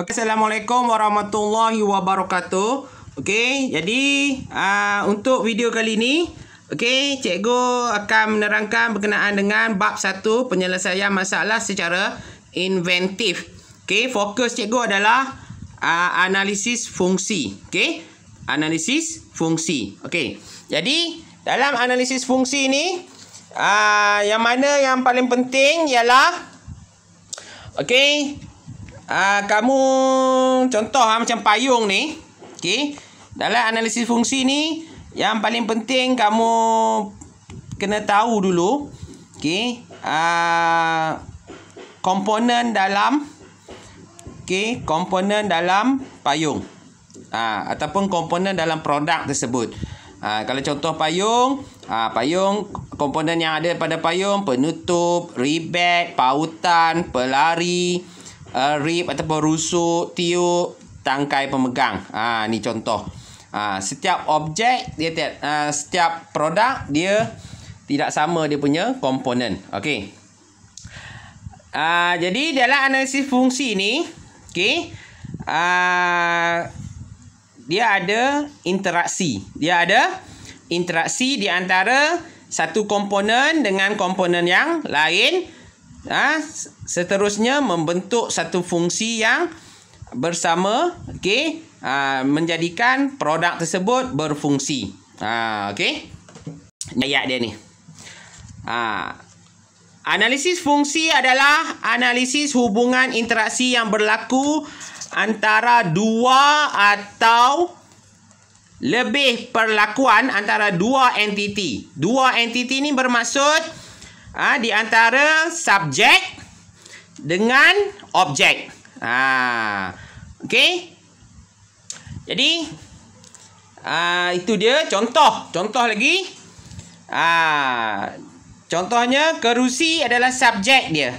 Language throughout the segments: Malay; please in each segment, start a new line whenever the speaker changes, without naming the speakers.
Assalamualaikum warahmatullahi wabarakatuh. Okey, jadi untuk video kali ini, okey, cikgu akan menerangkan berkenaan dengan bab 1, penyelesaian masalah secara inventif. Okey, fokus cikgu adalah analisis fungsi. Okey, analisis fungsi. Okey, jadi dalam analisis fungsi ni, yang mana yang paling penting ialah, okey, kamu contoh macam payung ni. Okey, dalam analisis fungsi ni yang paling penting kamu kena tahu dulu, okey, komponen dalam, okey, komponen dalam payung, ataupun komponen dalam produk tersebut. Kalau contoh payung, payung, komponen yang ada pada payung: penutup, ribet, pautan, pelari, rib ataupun rusuk, tiup, tangkai pemegang. Ni contoh. Setiap objek dia setiap produk dia tidak sama dia punya komponen. Okey. Jadi dalam analisis fungsi ni, okey, dia ada interaksi. Dia ada interaksi di antara satu komponen dengan komponen yang lain. Seterusnya membentuk satu fungsi yang bersama, okey, menjadikan produk tersebut berfungsi. Okey, ayat dia ni. Analisis fungsi adalah analisis hubungan interaksi yang berlaku antara dua atau lebih perlakuan antara dua entiti. Dua entiti ni bermaksud di antara subjek dengan objek. Okey. Jadi itu dia contoh lagi. Contohnya kerusi adalah subjek dia.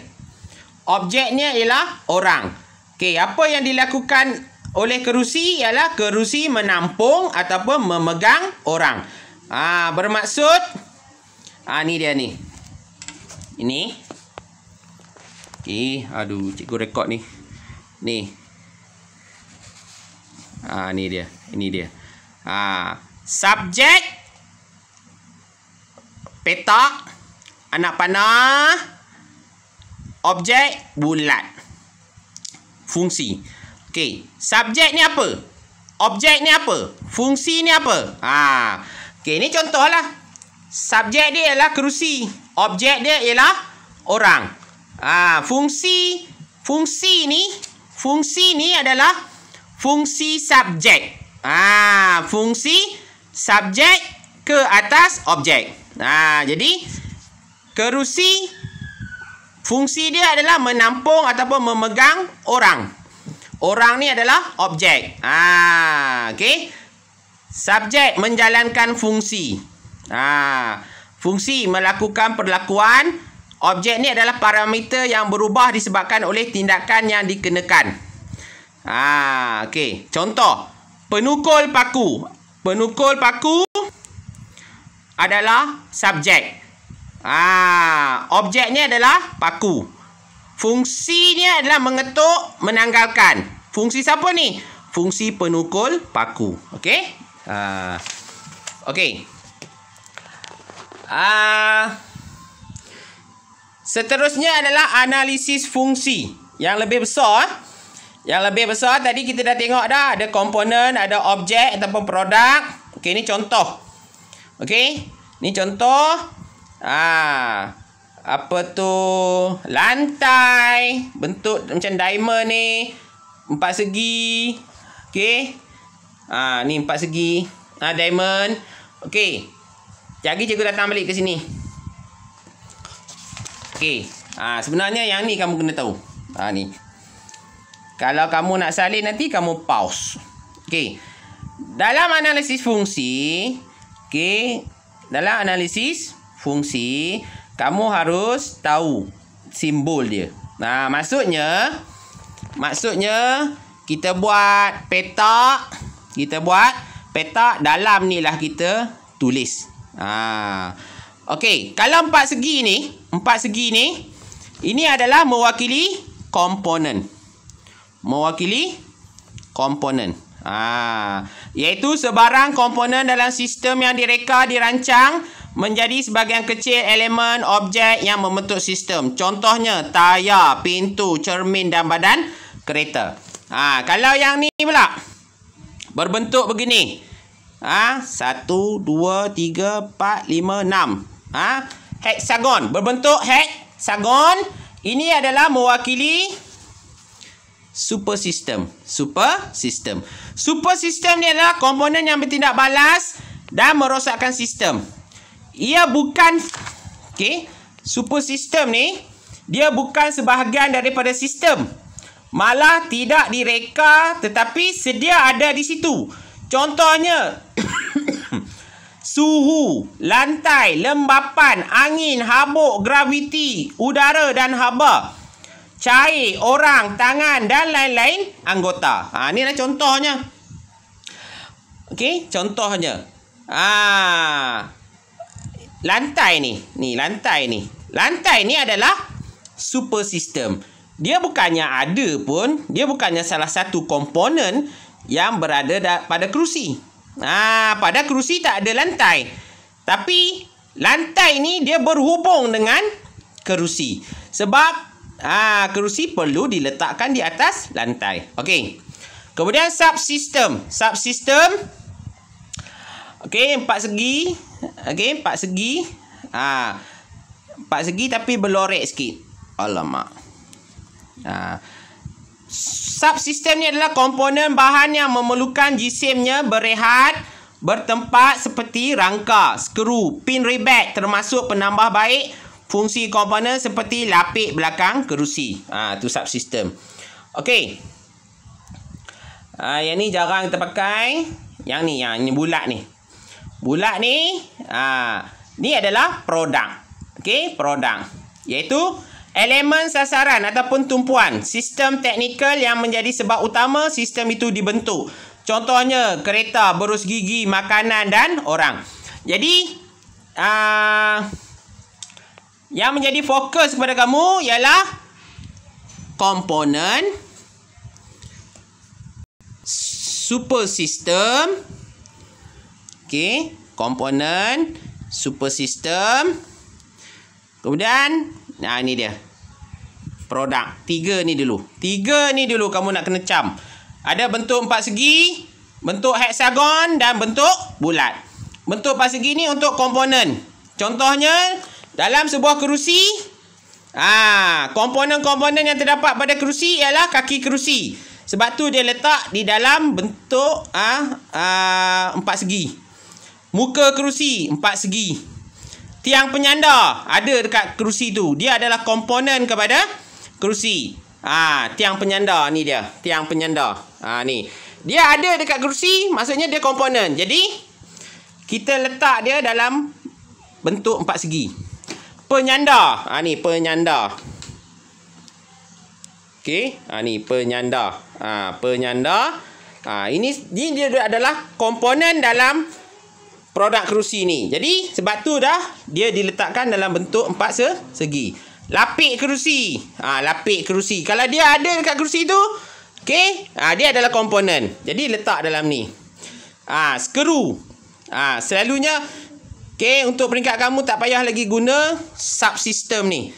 Objeknya ialah orang. Okey, apa yang dilakukan oleh kerusi ialah kerusi menampung ataupun memegang orang. Bermaksud ni dia ni. Ini. Okey, aduh, cikgu rekod ni. Ni. Ni dia. Ini dia. Subjek, petak, anak panah, objek, bulat. Fungsi. Okey, subjek ni apa? Objek ni apa? Fungsi ni apa? Okey, ni contohlah. Subjek dia ialah kerusi. Objek dia ialah orang. Fungsi ni adalah fungsi subjek. Fungsi subjek ke atas objek. Jadi kerusi, fungsi dia adalah menampung ataupun memegang orang. Orang ni adalah objek. Okey. Subjek menjalankan fungsi. Fungsi melakukan perlakuan. Objek ni adalah parameter yang berubah disebabkan oleh tindakan yang dikenakan. Okey. Contoh, penukul paku. Penukul paku adalah subjek. Objeknya adalah paku. Fungsinya adalah mengetuk, menanggalkan. Fungsi siapa ni? Fungsi penukul paku. Okey? Okey. Seterusnya adalah analisis fungsi yang lebih besar. Yang lebih besar tadi kita dah tengok dah. Ada komponen, ada objek ataupun produk. Okey, ni contoh. Okey, ni contoh. Apa tu? Lantai. Bentuk macam diamond ni. 4 segi. Okey. Ni 4 segi. Diamond. Okey. Jadi cikgu datang balik ke sini. Okey. Sebenarnya yang ni kamu kena tahu. Ni. Kalau kamu nak salin nanti kamu pause. Okey. Dalam analisis fungsi, okey, dalam analisis fungsi, kamu harus tahu simbol dia. Maksudnya kita buat petak, dalam ni lah kita tulis. Okey, kalau 4 segi ni, ini adalah mewakili komponen. Mewakili komponen. Iaitu sebarang komponen dalam sistem yang direka dirancang menjadi sebahagian kecil elemen objek yang membentuk sistem. Contohnya tayar, pintu, cermin dan badan kereta. Kalau yang ni pula berbentuk begini. 1, 2, 3, 4, 5, 6. Heksagon. Berbentuk heksagon. Ini adalah mewakili supersistem. Supersistem ni adalah komponen yang bertindak balas dan merosakkan sistem. Ia bukan supersistem ni dia bukan sebahagian daripada sistem. Malah tidak direka tetapi sedia ada di situ. Contohnya suhu, lantai, lembapan, angin, habuk, graviti, udara dan haba, cair, orang, tangan dan lain-lain anggota. Ni lah contohnya. Contohnya. Lantai ni. Lantai ni adalah super system. Dia bukannya ada pun, dia bukannya salah satu komponen yang berada pada kerusi. Pada kerusi tak ada lantai. Tapi lantai ni dia berhubung dengan kerusi. Sebab kerusi perlu diletakkan di atas lantai. Kemudian subsistem. Empat segi. Empat segi tapi berlorek sikit. Alamak. Subsistem ni adalah komponen bahan yang memerlukan jisimnya berehat, bertempat seperti rangka, skru, pin rebet termasuk penambah baik fungsi komponen seperti lapik belakang kerusi. Itu subsistem. Yang ni jarang kita pakai. Yang ni bulat ni. Bulat ni ni adalah produk. Produk. Iaitu elemen sasaran ataupun tumpuan sistem teknikal yang menjadi sebab utama sistem itu dibentuk. Contohnya kereta, berus gigi, makanan dan orang. Jadi yang menjadi fokus kepada kamu ialah komponen super system. Komponen super system. Kemudian ini dia. Produk. Tiga ni dulu kamu nak kena cam. Ada bentuk empat segi, bentuk heksagon dan bentuk bulat. Bentuk empat segi ni untuk komponen. Contohnya dalam sebuah kerusi, komponen-komponen yang terdapat pada kerusi ialah kaki kerusi. Sebab tu dia letak di dalam bentuk empat segi. Muka kerusi empat segi. Tiang penyanda ada dekat kerusi tu. Dia adalah komponen kepada kerusi. Tiang penyanda ni dia. Tiang penyanda. Ni. Dia ada dekat kerusi, maksudnya dia komponen. Jadi kita letak dia dalam bentuk empat segi. Penyanda. Ni penyanda. Ni penyanda. Penyanda. Ini dia adalah komponen dalam produk kerusi ni. Jadi sebab tu dah dia diletakkan dalam bentuk empat segi. Lapik kerusi. Lapik kerusi. Kalau dia ada dekat kerusi tu, dia adalah komponen. Jadi letak dalam ni. Skru. Selalunya untuk peringkat kamu tak payah lagi guna subsistem ni.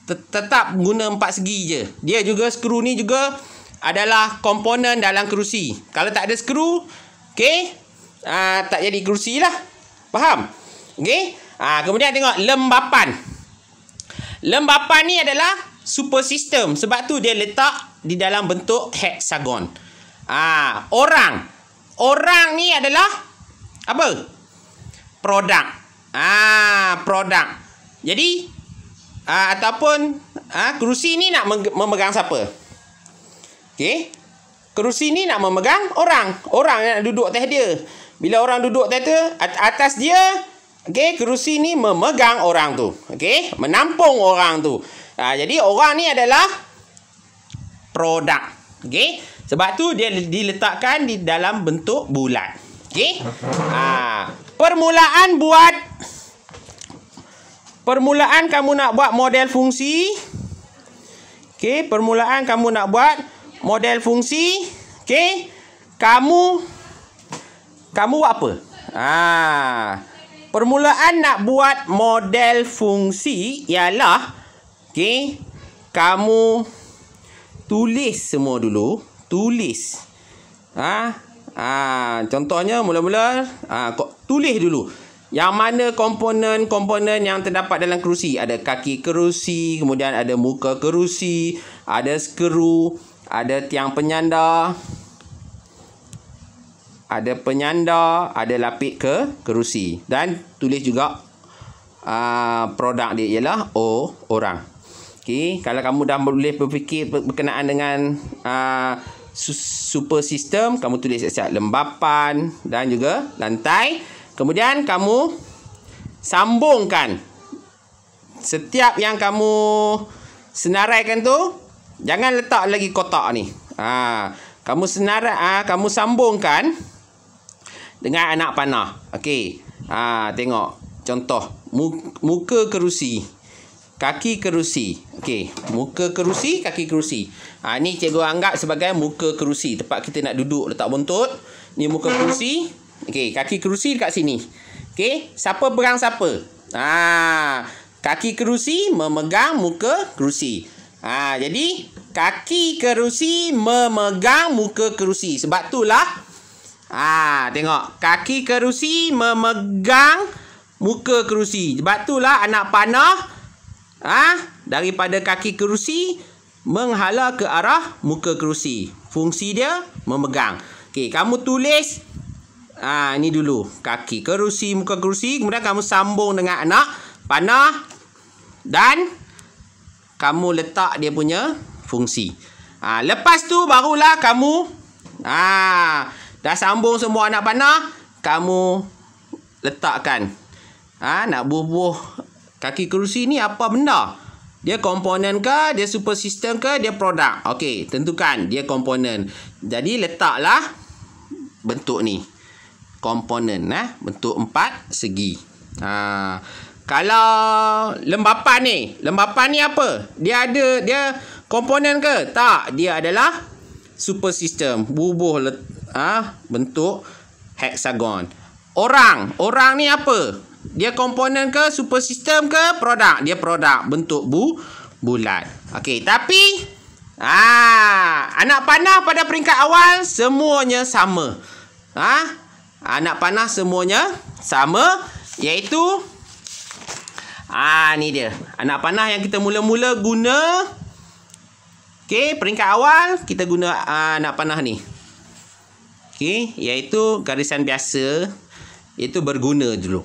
Tetap guna empat segi je. Dia juga skru ni juga adalah komponen dalam kerusi. Kalau tak ada skru, tak jadi kerusi lah. Faham? Kemudian tengok lembapan. Lembapan ni adalah super system. Sebab tu dia letak di dalam bentuk heksagon. Orang. Orang ni adalah apa? Produk. Produk. Jadi ataupun kerusi ni nak memegang siapa? Kerusi ni nak memegang orang. Orang yang nak duduk atas dia. Bila orang duduk atas dia, kerusi ni memegang orang tu. Menampung orang tu. Jadi orang ni adalah produk. Sebab tu dia diletakkan di dalam bentuk bulat. Permulaan kamu nak buat model fungsi. Permulaan kamu nak buat model fungsi. Okey. Kamu buat apa? Permulaan nak buat model fungsi ialah kamu tulis semua dulu. Tulis. Contohnya mula-mula tulis dulu. Yang mana komponen-komponen yang terdapat dalam kerusi. Ada kaki kerusi, kemudian ada muka kerusi, ada skru, ada tiang penyanda, ada lapik kerusi. Dan tulis juga produk dia ialah orang. Okey, kalau kamu dah boleh berfikir berkenaan dengan super sistem, kamu tulis siap lembapan dan juga lantai. Kemudian kamu sambungkan setiap yang kamu senaraikan tu, jangan letak lagi kotak ni. Kamu sambungkan dengan anak panah. Okey. Tengok contoh muka kerusi, kaki kerusi. Okey, muka kerusi, kaki kerusi. Ni cikgu anggap sebagai muka kerusi, tempat kita nak duduk letak buntut. Ni muka kerusi. Okey, kaki kerusi dekat sini. Okey, siapa pegang siapa? Kaki kerusi memegang muka kerusi. Jadi kaki kerusi memegang muka kerusi. Sebab itulah tengok, kaki kerusi memegang muka kerusi. Sebab itulah anak panah daripada kaki kerusi menghala ke arah muka kerusi. Fungsi dia memegang. Okey, kamu tulis ni dulu, kaki kerusi, muka kerusi. Kemudian kamu sambung dengan anak panah dan kamu letak dia punya fungsi. Lepas tu barulah kamu dah sambung semua anak panah, kamu letakkan. Nak bubuh kaki kerusi ni apa benda? Dia komponen ke? Dia super system ke? Dia produk? Okey, tentukan dia komponen. Jadi letaklah bentuk ni. Komponen bentuk 4 segi. Kalau lembapan ni apa? Dia komponen ke? Tak, dia adalah super system. Bubuh bentuk hexagon. Orang ni apa? Dia komponen ke, super system ke, produk? Dia produk, bentuk bulat. Okey, tapi anak panah pada peringkat awal semuanya sama. Anak panah semuanya sama, iaitu ni dia. Anak panah yang kita mula-mula guna. Okey, peringkat awal kita guna anak panah ni. Okey, iaitu garisan biasa. Itu berguna dulu.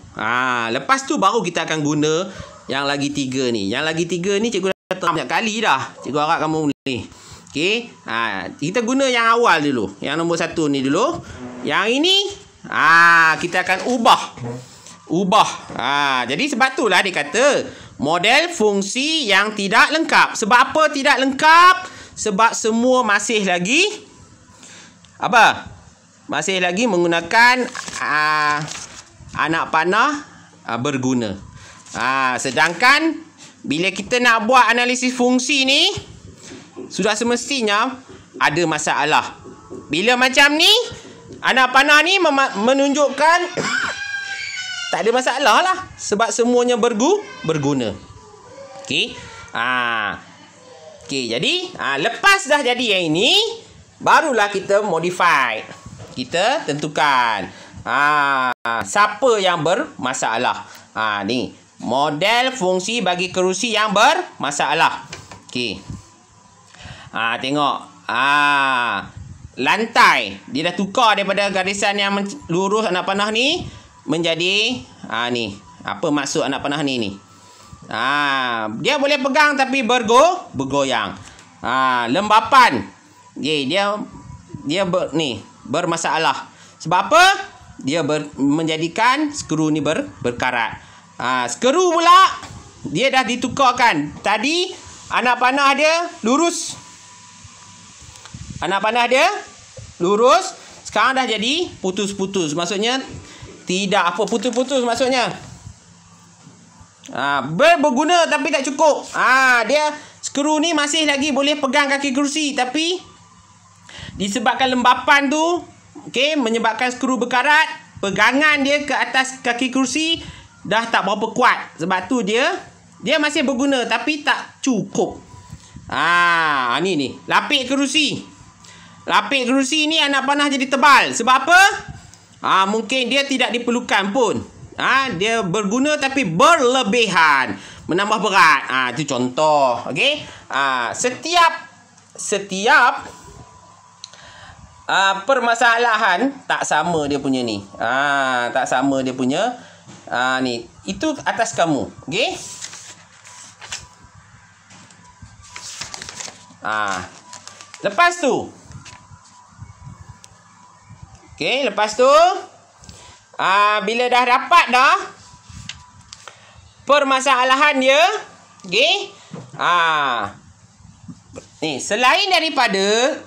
Lepas tu baru kita akan guna yang lagi 3 ni. Yang lagi 3 ni cikgu dah tahu banyak kali dah. Cikgu harap kamu ni. Okey, kita guna yang awal dulu. Yang nombor 1 ni dulu. Yang ini kita akan ubah. Jadi sebab itulah dia kata model fungsi yang tidak lengkap. Sebab apa tidak lengkap? Sebab semua masih lagi masih lagi menggunakan anak panah berguna. Sedangkan bila kita nak buat analisis fungsi ni, sudah semestinya ada masalah. Bila macam ni, anak panah ni menunjukkan tak ada masalah lah. Sebab semuanya berguna. Okey. Okey, jadi lepas dah jadi yang ini, barulah kita modify. Kita tentukan siapa yang bermasalah. Ni model fungsi bagi kerusi yang bermasalah. Okey. Tengok. Lantai dia dah tukar daripada garisan yang lurus anak panah ni menjadi ni. Apa maksud anak panah ni? Dia boleh pegang tapi bergoyang. Lembapan. Dia bermasalah. Sebab apa? Dia menjadikan skru ni berkarat. Skru pula dia dah ditukarkan. Tadi anak panah dia lurus. Sekarang dah jadi putus-putus. Maksudnya tidak apa putus-putus maksudnya. Berguna tapi tak cukup. Dia skru ni masih lagi boleh pegang kaki kerusi tapi Disebabkan lembapan tu, okey, menyebabkan skru berkarat, pegangan dia ke atas kaki kerusi dah tak berapa kuat. Sebab tu dia masih berguna tapi tak cukup. Ni lapik kerusi. Lapik kerusi ni anak panah jadi tebal. Sebab apa? Mungkin dia tidak diperlukan pun. Dia berguna tapi berlebihan, menambah berat. Itu contoh. Okey. Setiap permasalahan tak sama dia punya ni. Tak sama dia punya ni. Itu atas kamu. Okey. Lepas tu, okey, lepas tu bila dah dapat dah permasalahan dia, okey, ni selain daripada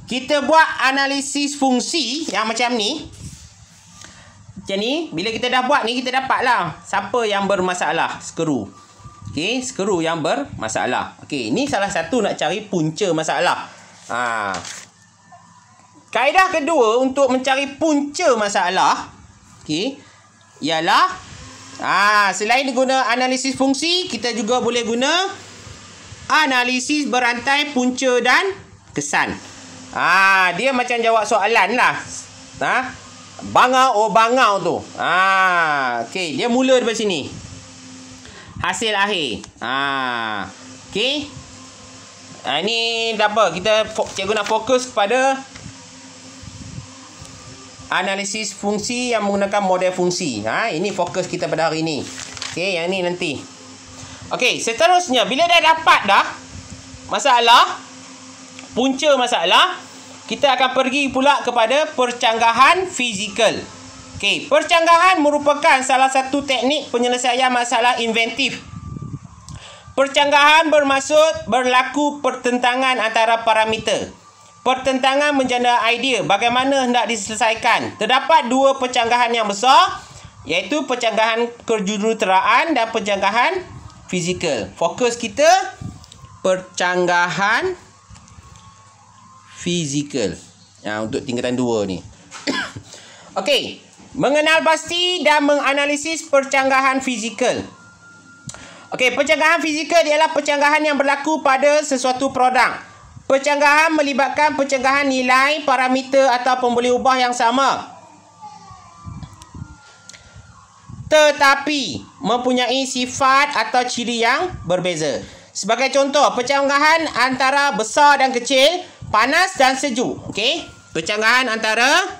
kita buat analisis fungsi yang macam ni, bila kita dah buat ni, kita dapatlah siapa yang bermasalah, skru. Okey, skru yang bermasalah. Okey, ni salah satu nak cari punca masalah. Kaedah kedua untuk mencari punca masalah, okey, ialah selain guna analisis fungsi, kita juga boleh guna analisis berantai punca dan kesan. Dia macam jawab soalan lah. Bangau tu. Okey, dia mula dari sini. Hasil akhir. Okey. Ini tak apa, cikgu nak fokus kepada analisis fungsi yang menggunakan model fungsi. Ini fokus kita pada hari ini. Okey, yang ni nanti. Okey, seterusnya bila dah dapat dah masalah, punca masalah, kita akan pergi pula kepada percanggahan fizikal. Okey, percanggahan merupakan salah satu teknik penyelesaian masalah inventif. Percanggahan bermaksud berlaku pertentangan antara parameter. Pertentangan menjana idea bagaimana hendak diselesaikan. Terdapat dua percanggahan yang besar, iaitu percanggahan kejuruteraan dan percanggahan fizikal. Fokus kita percanggahan fizikal. Untuk tingkatan 2 ni. Okey, mengenal pasti dan menganalisis percanggahan fizikal. Okey, percanggahan fizikal ialah percanggahan yang berlaku pada sesuatu produk. Percanggahan melibatkan percanggahan nilai, parameter atau pemberi ubah yang sama, tetapi mempunyai sifat atau ciri yang berbeza. Sebagai contoh, percanggahan antara besar dan kecil, panas dan sejuk. Okey, percanggahan antara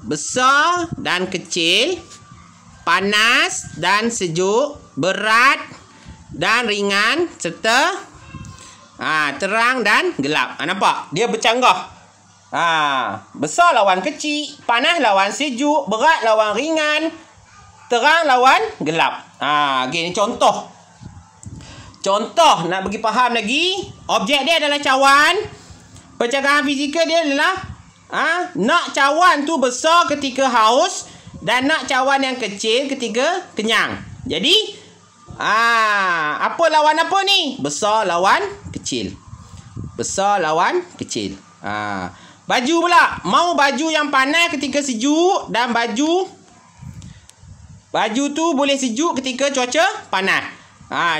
besar dan kecil, panas dan sejuk, berat dan ringan, serta terang dan gelap. Nampak? Dia bercanggah. Besar lawan kecil, panas lawan sejuk, berat lawan ringan, terang lawan gelap. Okay, ni contoh. Contoh nak bagi faham lagi, objek dia adalah cawan. Percanggahan fizikal dia adalah nak cawan tu besar ketika haus dan nak cawan yang kecil ketika kenyang. Jadi apa lawan apa ni? Besar lawan kecil. Besar lawan kecil. Baju pula, mau baju yang panas ketika sejuk dan baju tu boleh sejuk ketika cuaca panas.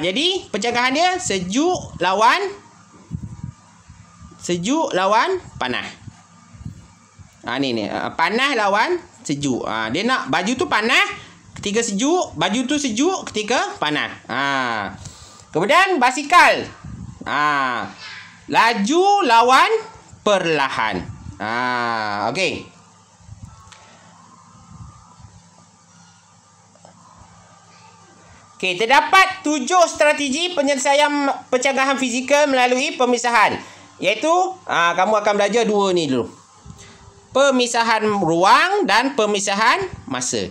Jadi percanggahan dia sejuk lawan panas. Ni panas lawan sejuk. Dia nak baju tu panas ketika sejuk, baju tu sejuk ketika panas. Kemudian basikal. Laju lawan perlahan. Okey. Okey, terdapat 7 strategi penyelesaian percanggahan fizikal melalui pemisahan. Iaitu kamu akan belajar 2 ni dulu. Pemisahan ruang dan pemisahan masa.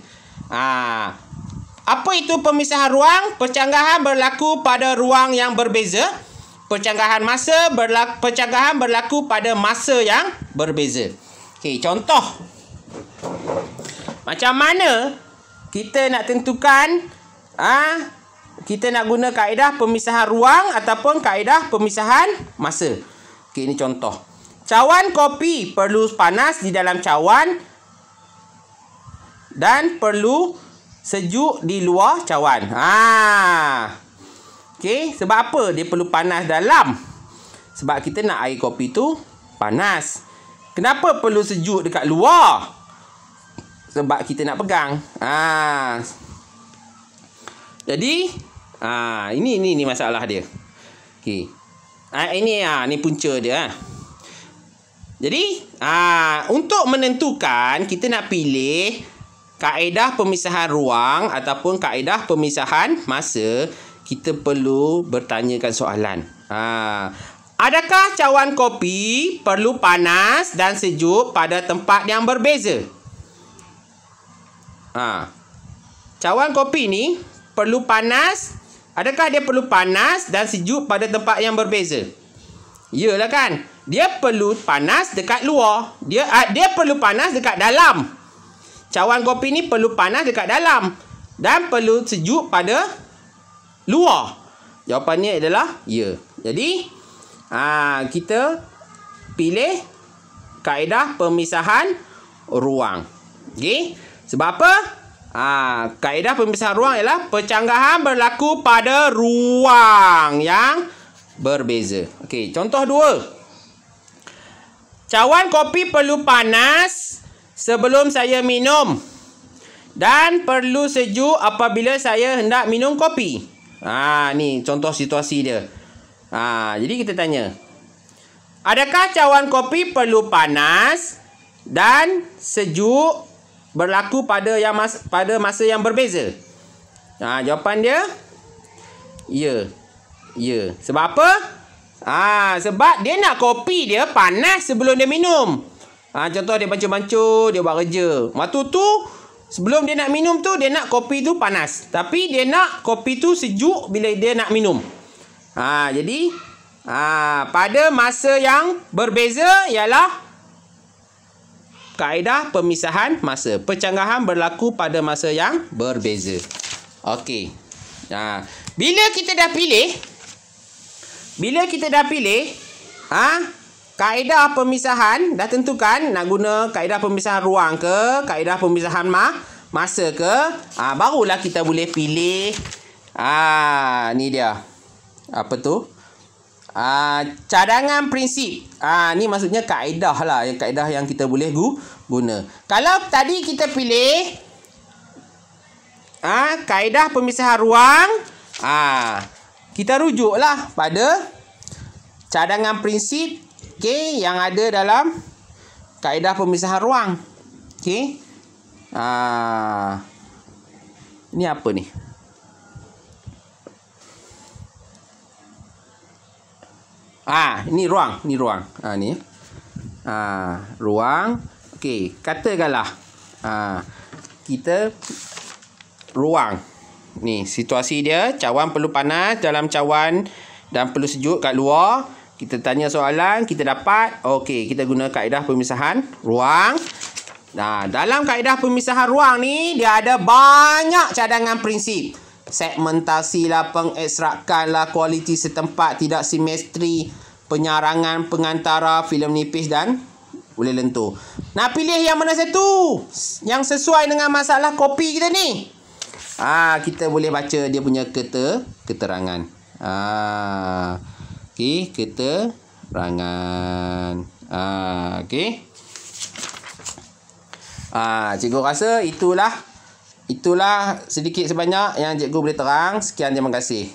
Apa itu pemisahan ruang? Percanggahan berlaku pada ruang yang berbeza. Percanggahan masa percanggahan berlaku pada masa yang berbeza. Okey, contoh. Macam mana kita nak tentukan kita nak guna kaedah pemisahan ruang ataupun kaedah pemisahan masa. Okey, ini contoh. Cawan kopi perlu panas di dalam cawan dan perlu sejuk di luar cawan. Okey, sebab apa dia perlu panas dalam? Sebab kita nak air kopi tu panas. Kenapa perlu sejuk dekat luar? Sebab kita nak pegang. Jadi, ini masalah dia. Okey. Ini punca dia. Jadi, untuk menentukan kita nak pilih kaedah pemisahan ruang ataupun kaedah pemisahan masa, kita perlu bertanyakan soalan. Adakah cawan kopi perlu panas dan sejuk pada tempat yang berbeza? Cawan kopi ni perlu panas. Adakah dia perlu panas dan sejuk pada tempat yang berbeza? Yalah kan? Dia perlu panas dekat luar. Dia perlu panas dekat dalam. Cawan kopi ni perlu panas dekat dalam dan perlu sejuk pada luar. Jawapannya adalah ya. Jadi, kita pilih kaedah pemisahan ruang. Okey? Sebab apa? Kaedah pemisahan ruang ialah percanggahan berlaku pada ruang yang berbeza. Okey, contoh 2. Cawan kopi perlu panas sebelum saya minum dan perlu sejuk apabila saya hendak minum kopi. Ni contoh situasi dia. Jadi kita tanya, adakah cawan kopi perlu panas dan sejuk berlaku pada masa yang berbeza? Jawapan dia ya. Ya. Sebab apa? Sebab dia nak kopi dia panas sebelum dia minum. Contoh dia bancur-bancur, dia buat kerja. Waktu tu sebelum dia nak minum tu, dia nak kopi tu panas. Tapi dia nak kopi tu sejuk bila dia nak minum. Jadi pada masa yang berbeza ialah kaedah pemisahan masa. Percanggahan berlaku pada masa yang berbeza. Okey. Bila kita dah pilih kaedah pemisahan, dah tentukan nak guna kaedah pemisahan ruang ke, kaedah pemisahan masa ke, barulah kita boleh pilih ni dia. Apa tu? Cadangan prinsip. Ni maksudnya kaedah lah, kaedah yang kita boleh guna. Kalau tadi kita pilih kaedah pemisahan ruang, kita rujuklah pada cadangan prinsip yang ada dalam kaedah pemisahan ruang. Okey. Ini apa ni? Ini ruang, ni. Ruang. Okey, katakanlah kita ruang. Ni situasi dia, cawan perlu panas dalam cawan dan perlu sejuk kat luar. Kita tanya soalan, kita dapat. Okey, kita guna kaedah pemisahan ruang. Dalam kaedah pemisahan ruang ni, dia ada banyak cadangan prinsip. Segmentasi lah, pengekstrakan lah, kualiti setempat, tidak simetri, penyarangan, pengantara, filem nipis dan boleh lentur. Nak pilih yang mana satu yang sesuai dengan masalah kopi kita ni? Kita boleh baca dia punya keterangan. Okey, keterangan. Okey. Cikgu rasa itulah sedikit sebanyak yang cikgu boleh terang. Sekian, terima kasih.